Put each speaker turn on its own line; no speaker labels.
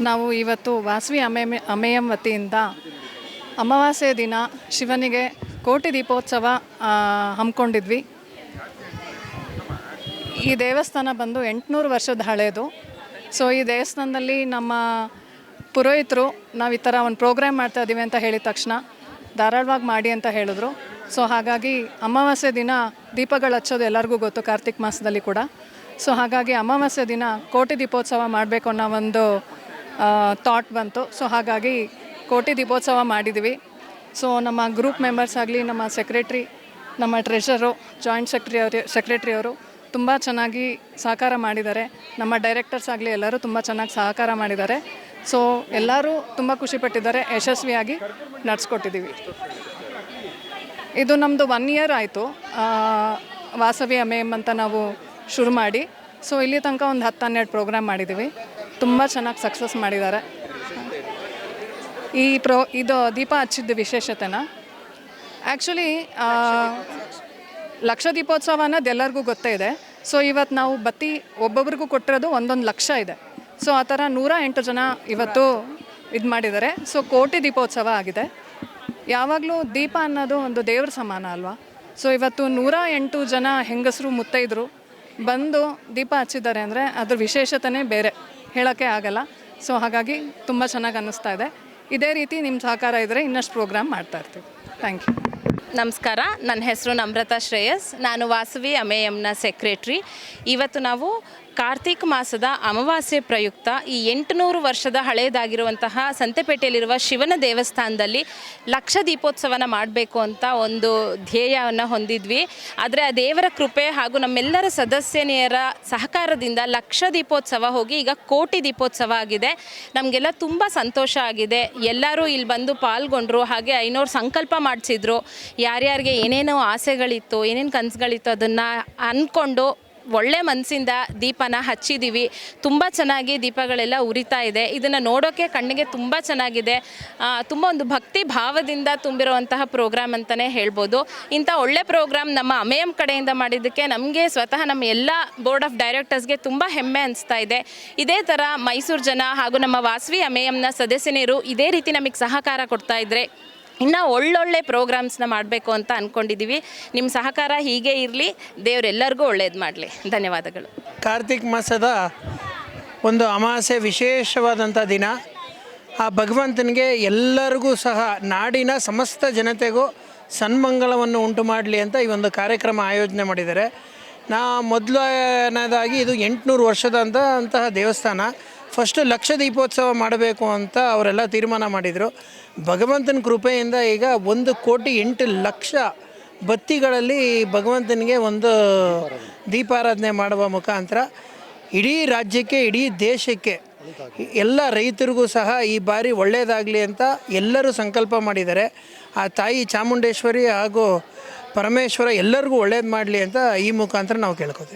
ನಾವು ಇವತ್ತು ವಾಸವಿ ಅಮೇಯಂ ವತಿಯಿಂದ ಅಮಾವಾಸ್ಯೆ ದಿನ ಶಿವನಿಗೆ ಕೋಟಿ ದೀಪೋತ್ಸವ ಹಮ್ಮಿಕೊಂಡಿದ್ವಿ. ಈ ದೇವಸ್ಥಾನ ಬಂದು 800 ವರ್ಷದ ಹಳೆಯದು. ಸೊ ಈ ದೇವಸ್ಥಾನದಲ್ಲಿ ನಮ್ಮ ಪುರೋಹಿತರು ನಾವು ಈ ಥರ ಒಂದು ಪ್ರೋಗ್ರಾಮ್ ಮಾಡ್ತಾ ಇದ್ದೀವಿ ಅಂತ ಹೇಳಿದ ತಕ್ಷಣ ಧಾರಾಳವಾಗಿ ಮಾಡಿ ಅಂತ ಹೇಳಿದ್ರು. ಸೊ ಹಾಗಾಗಿ ಅಮಾವಾಸ್ಯೆ ದಿನ ದೀಪಗಳು ಹಚ್ಚೋದು ಎಲ್ಲರಿಗೂ ಗೊತ್ತು, ಕಾರ್ತಿಕ್ ಮಾಸದಲ್ಲಿ ಕೂಡ. ಸೊ ಹಾಗಾಗಿ ಅಮಾವಾಸ್ಯೆ ದಿನ ಕೋಟಿ ದೀಪೋತ್ಸವ ಮಾಡಬೇಕು ಅನ್ನೋ ಒಂದು ಥಾಟ್ ಬಂತು. ಸೊ ಹಾಗಾಗಿ ಕೋಟಿ ದೀಪೋತ್ಸವ ಮಾಡಿದ್ವಿ. ಸೊ ನಮ್ಮ ಗ್ರೂಪ್ ಮೆಂಬರ್ಸ್ ಆಗಲಿ, ನಮ್ಮ ಸೆಕ್ರೆಟ್ರಿ, ನಮ್ಮ ಟ್ರೆಷರು, ಜಾಯಿಂಟ್ ಸೆಕ್ರೆಟ್ರಿ ಅವರು ತುಂಬ ಚೆನ್ನಾಗಿ ಸಹಕಾರ ಮಾಡಿದ್ದಾರೆ. ನಮ್ಮ ಡೈರೆಕ್ಟರ್ಸ್ ಆಗಲಿ ಎಲ್ಲರೂ ತುಂಬ ಚೆನ್ನಾಗಿ ಸಹಕಾರ ಮಾಡಿದ್ದಾರೆ. ಸೊ ಎಲ್ಲರೂ ತುಂಬ ಖುಷಿಪಟ್ಟಿದ್ದಾರೆ. ಯಶಸ್ವಿಯಾಗಿ ನಡೆಸ್ಕೊಟ್ಟಿದ್ದೀವಿ. ಇದು ನಮ್ಮದು 1 ಇಯರ್ ಆಯಿತು ವಾಸವಿ ಅಮೇಯಂ ಅಂತ ನಾವು ಶುರು ಮಾಡಿ. ಸೊ ಇಲ್ಲಿ ತನಕ ಒಂದು 10-12 ಪ್ರೋಗ್ರಾಮ್ ಮಾಡಿದ್ದೀವಿ. ತುಂಬ ಚೆನ್ನಾಗಿ ಸಕ್ಸಸ್ ಮಾಡಿದ್ದಾರೆ. ಇದು ದೀಪ ಹಚ್ಚಿದ್ದ ವಿಶೇಷತೆನ ಆ್ಯಕ್ಚುಲಿ ಲಕ್ಷ ದೀಪೋತ್ಸವ ಅನ್ನೋದು ಎಲ್ಲರಿಗೂ ಗೊತ್ತೇ ಇದೆ. ಸೊ ಇವತ್ತು ನಾವು ಬತ್ತಿ ಒಬ್ಬೊಬ್ರಿಗೂ ಕೊಟ್ಟಿರೋದು 1 ಲಕ್ಷ ಇದೆ. ಸೊ ಆ ಥರ 108 ಜನ ಇವತ್ತು ಇದು ಮಾಡಿದ್ದಾರೆ. ಸೊ ಕೋಟಿ ದೀಪೋತ್ಸವ ಆಗಿದೆ. ಯಾವಾಗಲೂ ದೀಪ ಅನ್ನೋದು ಒಂದು ದೇವ್ರ ಸಮಾನ ಅಲ್ವಾ. ಸೊ ಇವತ್ತು 108 ಜನ ಹೆಂಗಸರು ಮುತ್ತೈದರು ಬಂದು ದೀಪ ಹಚ್ಚಿದ್ದಾರೆ ಅಂದರೆ ಅದ್ರ ವಿಶೇಷತೆನೇ ಬೇರೆ, ಹೇಳೋಕ್ಕೆ ಆಗಲ್ಲ. ಸೊ ಹಾಗಾಗಿ ತುಂಬ ಚೆನ್ನಾಗಿ ಅನ್ನಿಸ್ತಾ ಇದೆ. ಇದೇ ರೀತಿ ನಿಮ್ಮ ಸಹಕಾರ ಇದ್ದರೆ ಇನ್ನಷ್ಟು ಪ್ರೋಗ್ರಾಮ್ ಮಾಡ್ತಾಯಿರ್ತೀವಿ. Thank you.
ನಮಸ್ಕಾರ, ನನ್ನ ಹೆಸರು ನಮ್ರತಾ ಶ್ರೇಯಸ್. ನಾನು ವಾಸವಿ ಅಮೇಯಂನ ಸೆಕ್ರೆಟ್ರಿ. ಇವತ್ತು ನಾವು ಕಾರ್ತಿಕ್ ಮಾಸದ ಅಮಾವಾಸ್ಯೆ ಪ್ರಯುಕ್ತ ಈ 800 ವರ್ಷದ ಹಳೆಯದಾಗಿರುವಂತಹ ಸಂತೆಪೇಟೆಯಲ್ಲಿರುವ ಶಿವನ ದೇವಸ್ಥಾನದಲ್ಲಿ ಲಕ್ಷ ದೀಪೋತ್ಸವನ ಮಾಡಬೇಕು ಅಂತ ಒಂದು ಧ್ಯೇಯವನ್ನು ಹೊಂದಿದ್ವಿ. ಆದರೆ ಆ ದೇವರ ಕೃಪೆ ಹಾಗೂ ನಮ್ಮೆಲ್ಲರ ಸದಸ್ಯನಿಯರ ಸಹಕಾರದಿಂದ ಲಕ್ಷ ದೀಪೋತ್ಸವ ಹೋಗಿ ಈಗ ಕೋಟಿ ದೀಪೋತ್ಸವ ಆಗಿದೆ. ನಮಗೆಲ್ಲ ತುಂಬ ಸಂತೋಷ ಆಗಿದೆ. ಎಲ್ಲರೂ ಇಲ್ಲಿ ಬಂದು ಪಾಲ್ಗೊಂಡ್ರು. ಹಾಗೆ 500 ಸಂಕಲ್ಪ ಮಾಡಿಸಿದ್ರು. ಯಾರ್ಯಾರಿಗೆ ಏನೇನೋ ಆಸೆಗಳಿತ್ತು, ಏನೇನು ಕನಸುಗಳಿತ್ತು ಅದನ್ನು ಅಂದ್ಕೊಂಡು ಒಳ್ಳೆ ಮನಸ್ಸಿಂದ ದೀಪನ ಹಚ್ಚಿದ್ದೀವಿ. ತುಂಬ ಚೆನ್ನಾಗಿ ದೀಪಗಳೆಲ್ಲ ಉರಿತಾ ಇದೆ. ಇದನ್ನು ನೋಡೋಕ್ಕೆ ಕಣ್ಣಿಗೆ ತುಂಬ ಚೆನ್ನಾಗಿದೆ. ತುಂಬ ಒಂದು ಭಕ್ತಿ ಭಾವದಿಂದ ತುಂಬಿರುವಂತಹ ಪ್ರೋಗ್ರಾಮ್ ಅಂತಲೇ ಹೇಳ್ಬೋದು. ಇಂಥ ಒಳ್ಳೆ ಪ್ರೋಗ್ರಾಮ್ ನಮ್ಮ ಅಮೇಯಂ ಕಡೆಯಿಂದ ಮಾಡಿದ್ದಕ್ಕೆ ನಮಗೆ ಸ್ವತಃ ನಮ್ಮ ಎಲ್ಲ ಬೋರ್ಡ್ ಆಫ್ ಡೈರೆಕ್ಟರ್ಸ್ಗೆ ತುಂಬ ಹೆಮ್ಮೆ ಅನಿಸ್ತಾ ಇದೆ. ಇದೇ ಥರ ಮೈಸೂರು ಜನ ಹಾಗೂ ನಮ್ಮ ವಾಸವಿ ಅಮೇಯಂನ ಸದಸ್ಯನಿಯರು ಇದೇ ರೀತಿ ನಮಗೆ ಸಹಕಾರ ಕೊಡ್ತಾ ಇದ್ದರೆ ಇನ್ನೂ ಒಳ್ಳೊಳ್ಳೆ ಪ್ರೋಗ್ರಾಮ್ಸ್ನ ಮಾಡಬೇಕು ಅಂತ ಅಂದ್ಕೊಂಡಿದ್ದೀವಿ. ನಿಮ್ಮ ಸಹಕಾರ ಹೀಗೆ ಇರಲಿ. ದೇವರೆಲ್ಲರಿಗೂ ಒಳ್ಳೇದು ಮಾಡಲಿ. ಧನ್ಯವಾದಗಳು.
ಕಾರ್ತಿಕ್ ಮಾಸದ ಒಂದು ಅಮಾವಾಸ್ಯೆ ವಿಶೇಷವಾದಂಥ ದಿನ. ಆ ಭಗವಂತನಿಗೆ ಎಲ್ಲರಿಗೂ ಸಹ ನಾಡಿನ ಸಮಸ್ತ ಜನತೆಗೂ ಸನ್ಮಂಗಳವನ್ನು ಉಂಟು ಮಾಡಲಿ ಅಂತ ಈ ಒಂದು ಕಾರ್ಯಕ್ರಮ ಆಯೋಜನೆ ಮಾಡಿದ್ದಾರೆ. ಮೊದಲನೇದಾಗಿ ಇದು 800 ವರ್ಷದಂತಹ ದೇವಸ್ಥಾನ. ಫಸ್ಟು ಲಕ್ಷ ದೀಪೋತ್ಸವ ಮಾಡಬೇಕು ಅಂತ ಅವರೆಲ್ಲ ತೀರ್ಮಾನ ಮಾಡಿದರು. ಭಗವಂತನ ಕೃಪೆಯಿಂದ ಈಗ 1,08,00,000 ಬತ್ತಿಗಳಲ್ಲಿ ಭಗವಂತನಿಗೆ ಒಂದು ದೀಪಾರಾಧನೆ ಮಾಡುವ ಮುಖಾಂತರ ಇಡೀ ರಾಜ್ಯಕ್ಕೆ, ಇಡೀ ದೇಶಕ್ಕೆ, ಎಲ್ಲ ರೈತರಿಗೂ ಸಹ ಈ ಬಾರಿ ಒಳ್ಳೆಯದಾಗಲಿ ಅಂತ ಎಲ್ಲರೂ ಸಂಕಲ್ಪ ಮಾಡಿದ್ದಾರೆ. ಆ ತಾಯಿ ಚಾಮುಂಡೇಶ್ವರಿ ಹಾಗೂ ಪರಮೇಶ್ವರ ಎಲ್ಲರಿಗೂ ಒಳ್ಳೇದು ಮಾಡಲಿ ಅಂತ ಈ ಮುಖಾಂತರ ನಾವು ಕೇಳ್ಕೊತೀವಿ.